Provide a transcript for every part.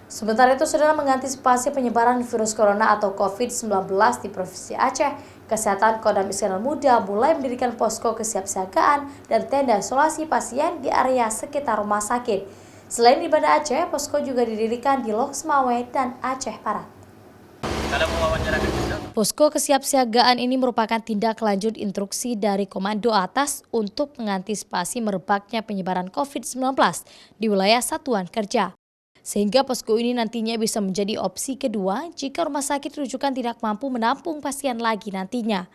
Sementara itu, saudara, mengantisipasi penyebaran virus corona atau COVID-19 di Provinsi Aceh, Kesehatan Kodam Iskandar Muda mulai mendirikan posko kesiapsiagaan dan tenda isolasi pasien di area sekitar rumah sakit. Selain di Banda Aceh, posko juga didirikan di Lok Semawe dan Aceh Barat. Posko kesiapsiagaan ini merupakan tindak lanjut instruksi dari Komando Atas untuk mengantisipasi merebaknya penyebaran COVID-19 di wilayah satuan kerja. Sehingga posko ini nantinya bisa menjadi opsi kedua jika rumah sakit rujukan tidak mampu menampung pasien lagi nantinya.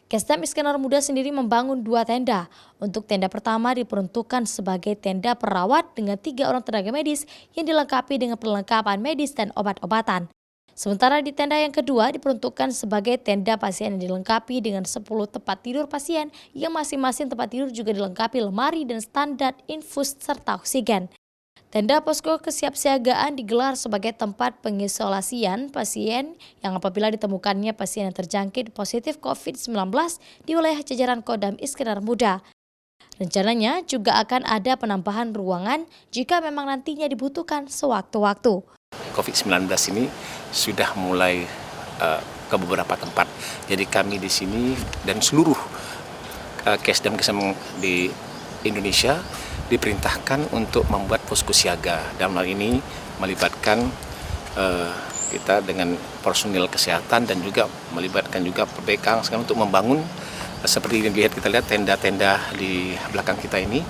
Kesdam Iskandar Muda sendiri membangun 2 tenda. Untuk tenda pertama diperuntukkan sebagai tenda perawat dengan 3 orang tenaga medis yang dilengkapi dengan perlengkapan medis dan obat-obatan. Sementara di tenda yang kedua diperuntukkan sebagai tenda pasien yang dilengkapi dengan 10 tempat tidur pasien yang masing-masing tempat tidur juga dilengkapi lemari dan standar infus serta oksigen. Tenda posko kesiapsiagaan digelar sebagai tempat pengisolasian pasien yang apabila ditemukannya pasien yang terjangkit positif COVID-19 di wilayah jajaran Kodam Iskandar Muda. Rencananya juga akan ada penambahan ruangan jika memang nantinya dibutuhkan sewaktu-waktu. COVID-19 ini sudah mulai ke beberapa tempat. Jadi kami di sini dan seluruh Kesdam di Indonesia diperintahkan untuk membuat posko siaga. Dalam hal ini melibatkan kita dengan personil kesehatan dan juga melibatkan juga PPK sekarang untuk membangun seperti yang kita lihat tenda-tenda di belakang kita ini.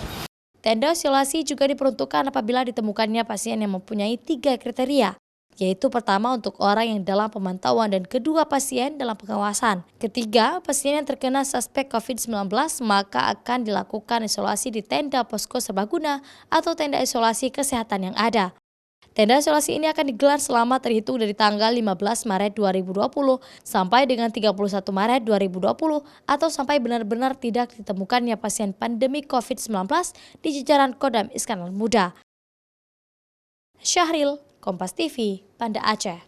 Tenda isolasi juga diperuntukkan apabila ditemukannya pasien yang mempunyai 3 kriteria, yaitu pertama untuk orang yang dalam pemantauan dan kedua pasien dalam pengawasan. Ketiga, pasien yang terkena suspek COVID-19 maka akan dilakukan isolasi di tenda posko serbaguna atau tenda isolasi kesehatan yang ada. Tenda isolasi ini akan digelar selama terhitung dari tanggal 15 Maret 2020 sampai dengan 31 Maret 2020 atau sampai benar-benar tidak ditemukannya pasien pandemi COVID-19 di jajaran Kodam Iskandar Muda. Syahril, Kompas TV, Banda Aceh.